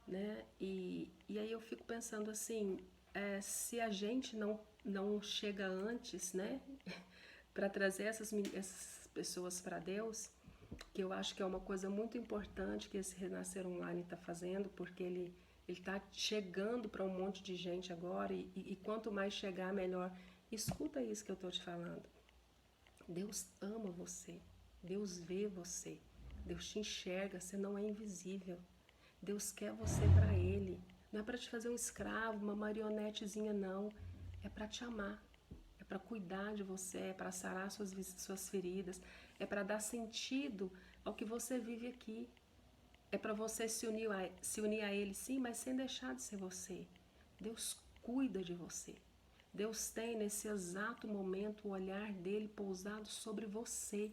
né? E aí eu fico pensando assim, se a gente não chega antes, né, para trazer essas pessoas para Deus, que eu acho que é uma coisa muito importante que esse Renascer Online está fazendo, porque ele está chegando para um monte de gente agora, e quanto mais chegar, melhor. Escuta isso que eu estou te falando. Deus ama você, Deus vê você, Deus te enxerga, você não é invisível. Deus quer você para Ele. Não é para te fazer um escravo, uma marionetezinha, não. É para te amar. É para cuidar de você, é para sarar suas feridas, é para dar sentido ao que você vive aqui. É para você se unir a Ele, sim, mas sem deixar de ser você. Deus cuida de você. Deus tem nesse exato momento o olhar dele pousado sobre você,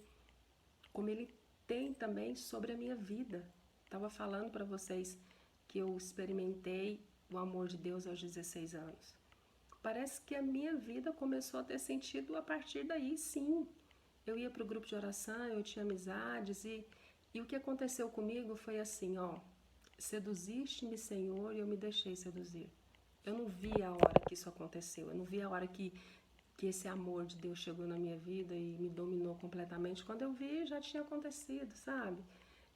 como ele tem também sobre a minha vida. Estava falando para vocês que eu experimentei o amor de Deus aos 16 anos. Parece que a minha vida começou a ter sentido a partir daí, sim. Eu ia para o grupo de oração, eu tinha amizades e o que aconteceu comigo foi assim, ó, seduziste-me, Senhor, e eu me deixei seduzir. Eu não vi a hora que isso aconteceu, eu não vi a hora que esse amor de Deus chegou na minha vida e me dominou completamente. Quando eu vi, já tinha acontecido, sabe?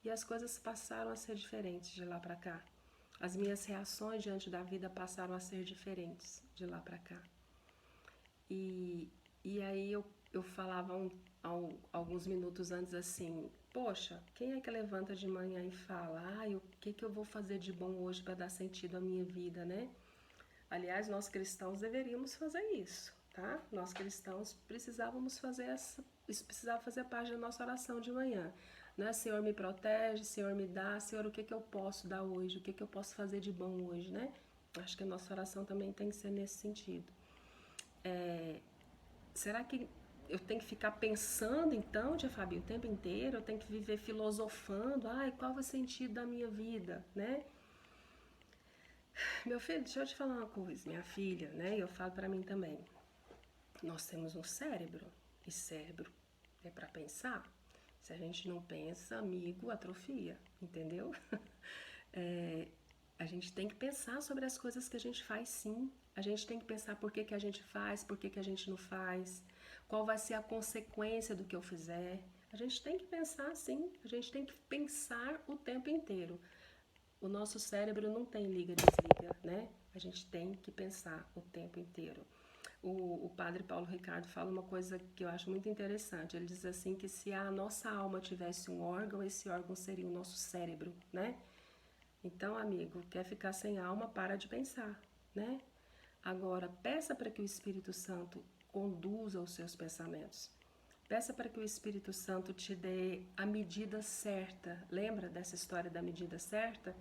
E as coisas passaram a ser diferentes de lá para cá. As minhas reações diante da vida passaram a ser diferentes de lá para cá. E, e aí eu falava alguns minutos antes assim, poxa, quem é que levanta de manhã e fala, o que eu vou fazer de bom hoje para dar sentido à minha vida, né? Aliás, nós cristãos deveríamos fazer isso, tá? Nós cristãos precisava fazer parte da nossa oração de manhã. Né? Senhor, me protege, Senhor, me dá, Senhor, o que eu posso dar hoje? O que eu posso fazer de bom hoje, né? Acho que a nossa oração também tem que ser nesse sentido. Será que eu tenho que ficar pensando então, Tia Fabi, o tempo inteiro? Eu tenho que viver filosofando? Qual é o sentido da minha vida, né? Meu filho, deixa eu te falar uma coisa, minha filha, né? Eu falo pra mim também. Nós temos um cérebro e cérebro é para pensar. Se a gente não pensa, amigo, atrofia, entendeu? É, a gente tem que pensar sobre as coisas que a gente faz, sim. A gente tem que pensar por que a gente faz, por que a gente não faz, qual vai ser a consequência do que eu fizer. A gente tem que pensar, sim. A gente tem que pensar o tempo inteiro. O nosso cérebro não tem liga e desliga, né? A gente tem que pensar o tempo inteiro. O padre Paulo Ricardo fala uma coisa que eu acho muito interessante. Ele diz assim que se a nossa alma tivesse um órgão, esse órgão seria o nosso cérebro, né? Então, amigo, quer ficar sem alma, para de pensar, né? Agora, peça para que o Espírito Santo conduza os seus pensamentos. Peça para que o Espírito Santo te dê a medida certa. Lembra dessa história da medida certa?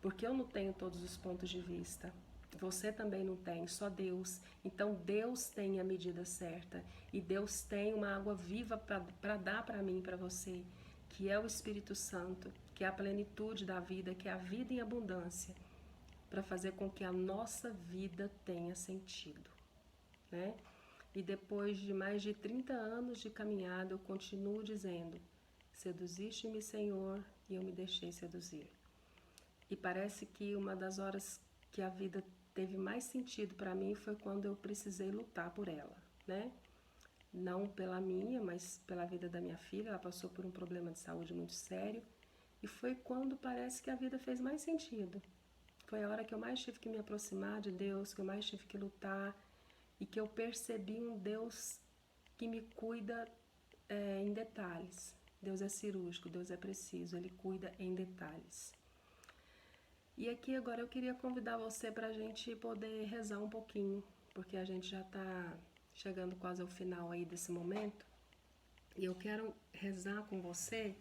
Porque eu não tenho todos os pontos de vista. Você também não tem, só Deus. Então Deus tem a medida certa. E Deus tem uma água viva para dar para mim e para você, que é o Espírito Santo, que é a plenitude da vida, que é a vida em abundância, para fazer com que a nossa vida tenha sentido, né? E depois de mais de 30 anos de caminhada, eu continuo dizendo: seduziste-me, Senhor, e eu me deixei seduzir. E parece que uma das horas que a vida teve mais sentido para mim foi quando eu precisei lutar por ela, né? Não pela minha, mas pela vida da minha filha. Ela passou por um problema de saúde muito sério. E foi quando parece que a vida fez mais sentido. Foi a hora que eu mais tive que me aproximar de Deus, que eu mais tive que lutar e que eu percebi um Deus que me cuida em detalhes. Deus é cirúrgico, Deus é preciso, Ele cuida em detalhes. E aqui agora eu queria convidar você para a gente poder rezar um pouquinho, porque a gente já está chegando quase ao final aí desse momento. E eu quero rezar com você,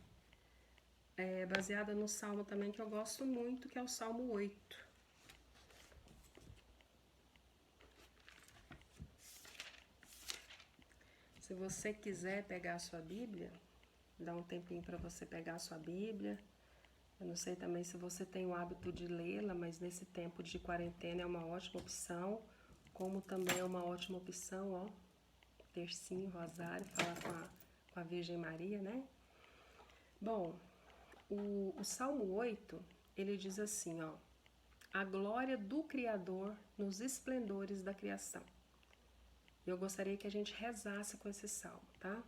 baseada no salmo também que eu gosto muito, que é o Salmo 8. Se você quiser pegar a sua Bíblia, dá um tempinho para você pegar a sua Bíblia. Eu não sei também se você tem o hábito de lê-la, mas nesse tempo de quarentena é uma ótima opção, como também é uma ótima opção, ó, tercinho, rosário, falar com a Virgem Maria, né? Bom, o Salmo 8, ele diz assim, ó: a glória do Criador nos esplendores da criação. Eu gostaria que a gente rezasse com esse salmo, tá?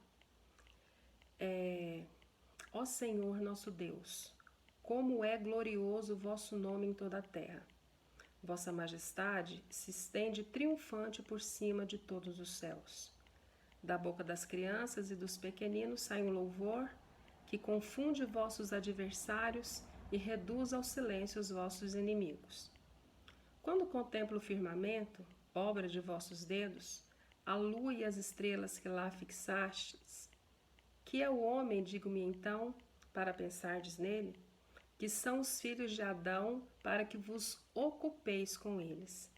Ó Senhor nosso Deus, como é glorioso o vosso nome em toda a terra. Vossa majestade se estende triunfante por cima de todos os céus. Da boca das crianças e dos pequeninos sai um louvor que confunde vossos adversários e reduz ao silêncio os vossos inimigos. Quando contemplo o firmamento, obra de vossos dedos, a lua e as estrelas que lá fixastes, que é o homem, digo-me então, para pensardes nele, que são os filhos de Adão, para que vos ocupeis com eles.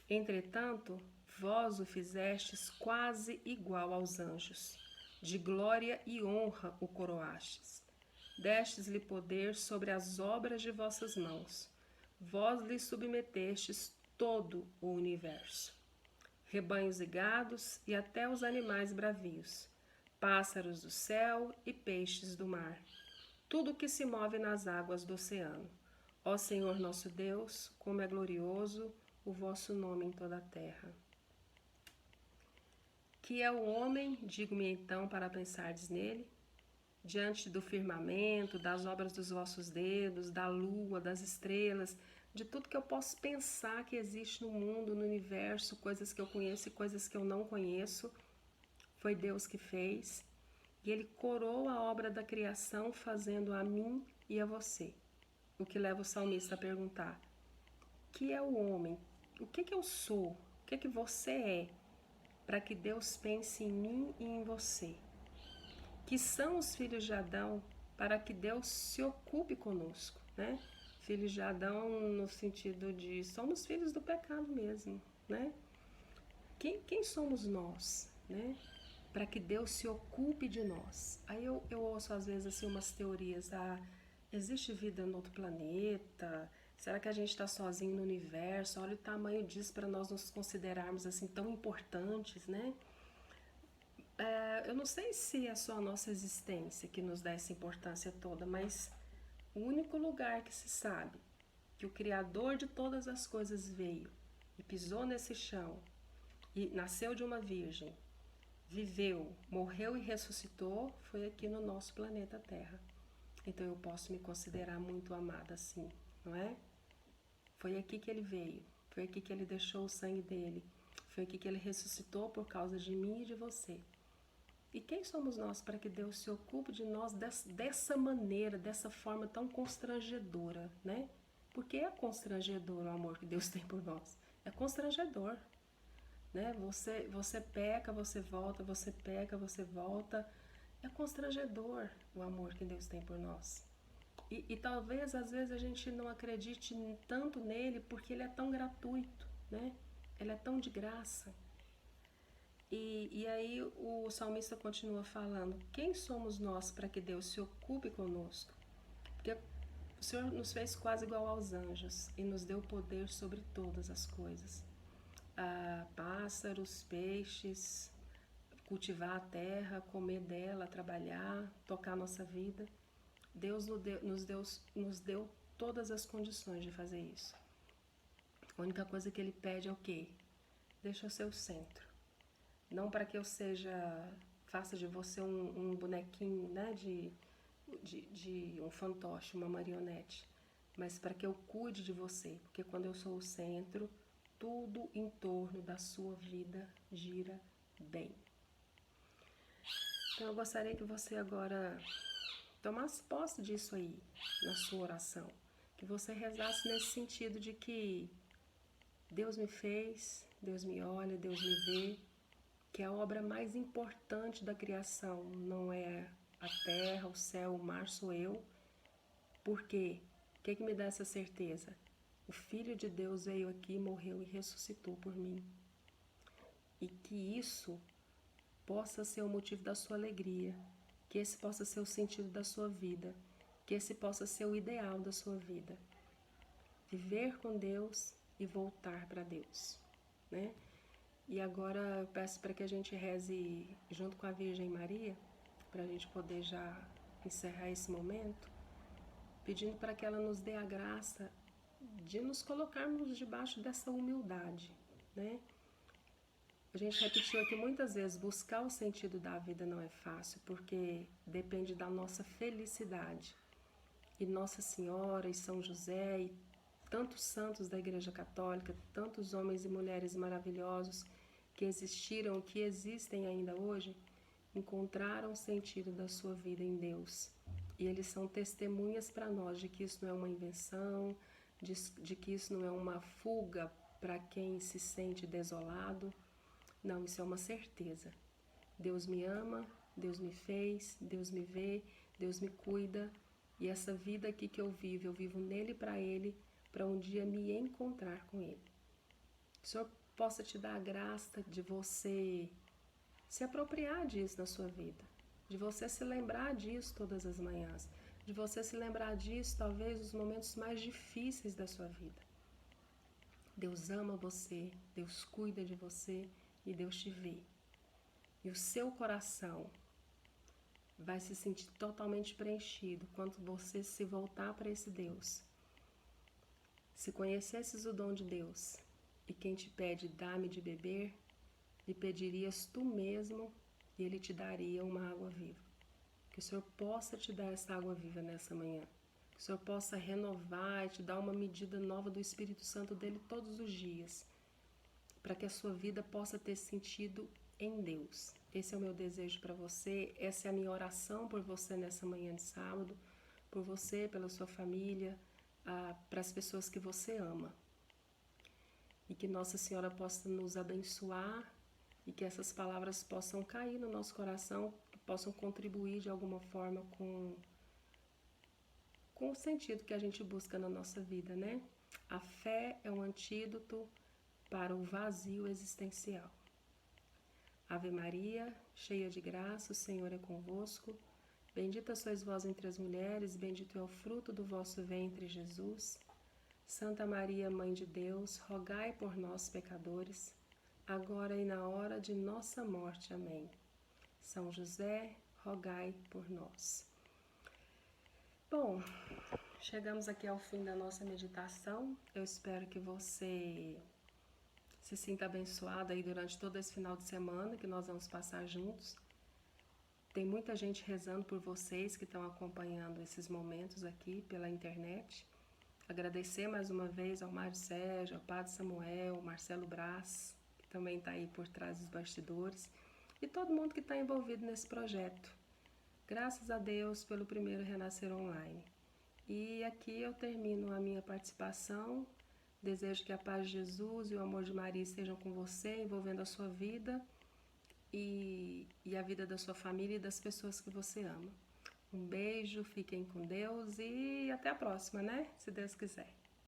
Entretanto, vós o fizestes quase igual aos anjos, de glória e honra o coroastes. Destes-lhe poder sobre as obras de vossas mãos, vós lhe submetestes todo o universo. Rebanhos e gados e até os animais bravios, pássaros do céu e peixes do mar, tudo que se move nas águas do oceano. Ó Senhor nosso Deus, como é glorioso o vosso nome em toda a terra. Que é o homem, digo-me então, para pensardes nele? Diante do firmamento, das obras dos vossos dedos, da lua, das estrelas, de tudo que eu posso pensar que existe no mundo, no universo, coisas que eu conheço e coisas que eu não conheço, foi Deus que fez. E Ele coroou a obra da criação fazendo a mim e a você. O que leva o salmista a perguntar: que é o homem? O que eu sou? O que você é? Para que Deus pense em mim e em você. Que são os filhos de Adão, para que Deus se ocupe conosco, né? Filhos de Adão no sentido de somos filhos do pecado mesmo, né? Quem somos nós, né? Para que Deus se ocupe de nós. Aí eu ouço às vezes assim umas teorias, existe vida no outro planeta? Será que a gente está sozinho no universo? Olha o tamanho disso para nós nos considerarmos assim tão importantes, né? Eu não sei se é só a nossa existência que nos dá essa importância toda, mas o único lugar que se sabe que o Criador de todas as coisas veio e pisou nesse chão e nasceu de uma virgem, viveu, morreu e ressuscitou foi aqui no nosso planeta Terra. Então eu posso me considerar muito amada assim, não é? Foi aqui que ele veio, foi aqui que ele deixou o sangue dele, foi aqui que ele ressuscitou por causa de mim e de você. E quem somos nós para que Deus se ocupe de nós dessa maneira, dessa forma tão constrangedora, né? Porque é constrangedor o amor que Deus tem por nós. É constrangedor, né? Você peca, você volta, você peca, você volta. É constrangedor o amor que Deus tem por nós. E talvez às vezes a gente não acredite tanto nele porque ele é tão gratuito, né? Ele é tão de graça. E aí o salmista continua falando: quem somos nós para que Deus se ocupe conosco? Porque o Senhor nos fez quase igual aos anjos e nos deu poder sobre todas as coisas. Pássaros, peixes, cultivar a terra, comer dela, trabalhar, tocar a nossa vida. Deus nos deu todas as condições de fazer isso. A única coisa que Ele pede é o quê? Deixa eu ser o centro. Não para que eu faça de você um bonequinho, né, de um fantoche, uma marionete, mas para que eu cuide de você, porque quando eu sou o centro, tudo em torno da sua vida gira bem. Então eu gostaria que você agora tomasse posse disso aí na sua oração, que você rezasse nesse sentido de que Deus me fez, Deus me olha, Deus me vê, que a obra mais importante da criação não é a terra, o céu, o mar, sou eu. Por quê? O que me dá essa certeza? O Filho de Deus veio aqui, morreu e ressuscitou por mim. E que isso possa ser o motivo da sua alegria, que esse possa ser o sentido da sua vida, que esse possa ser o ideal da sua vida. Viver com Deus e voltar para Deus, né? E agora eu peço para que a gente reze junto com a Virgem Maria, para a gente poder já encerrar esse momento, pedindo para que ela nos dê a graça de nos colocarmos debaixo dessa humildade, né? A gente repetiu aqui muitas vezes, buscar o sentido da vida não é fácil, porque depende da nossa felicidade. E Nossa Senhora e São José e tantos santos da Igreja Católica, tantos homens e mulheres maravilhosos que existiram, que existem ainda hoje, encontraram o sentido da sua vida em Deus. E eles são testemunhas para nós de que isso não é uma invenção, de que isso não é uma fuga para quem se sente desolado. Não, isso é uma certeza. Deus me ama, Deus me fez, Deus me vê, Deus me cuida. E essa vida aqui que eu vivo nele para ele, para um dia me encontrar com ele. Que o Senhor possa te dar a graça de você se apropriar disso na sua vida, de você se lembrar disso todas as manhãs, de você se lembrar disso talvez nos momentos mais difíceis da sua vida. Deus ama você, Deus cuida de você e Deus te vê. E o seu coração vai se sentir totalmente preenchido quando você se voltar para esse Deus. Se conhecesses o dom de Deus e quem te pede dá-me de beber, lhe pedirias tu mesmo e ele te daria uma água viva. Que o Senhor possa te dar essa água viva nessa manhã. Que o Senhor possa renovar e te dar uma medida nova do Espírito Santo dele todos os dias, para que a sua vida possa ter sentido em Deus. Esse é o meu desejo para você, essa é a minha oração por você nessa manhã de sábado, por você, pela sua família, para as pessoas que você ama. E que Nossa Senhora possa nos abençoar e que essas palavras possam cair no nosso coração, que possam contribuir de alguma forma com o sentido que a gente busca na nossa vida, né? A fé é um antídoto para o vazio existencial. Ave Maria, cheia de graça, o Senhor é convosco. Bendita sois vós entre as mulheres, bendito é o fruto do vosso ventre, Jesus. Santa Maria, Mãe de Deus, rogai por nós, pecadores, agora e na hora de nossa morte. Amém. São José, rogai por nós. Bom, chegamos aqui ao fim da nossa meditação. Eu espero que você se sinta abençoado aí durante todo esse final de semana que nós vamos passar juntos. Tem muita gente rezando por vocês que estão acompanhando esses momentos aqui pela internet. Agradecer mais uma vez ao Mário Sérgio, ao Padre Samuel, ao Marcelo Brás, que também está aí por trás dos bastidores, e todo mundo que está envolvido nesse projeto. Graças a Deus pelo primeiro Renascer Online. E aqui eu termino a minha participação. Desejo que a paz de Jesus e o amor de Maria estejam com você, envolvendo a sua vida e a vida da sua família e das pessoas que você ama. Um beijo, fiquem com Deus e até a próxima, né? Se Deus quiser.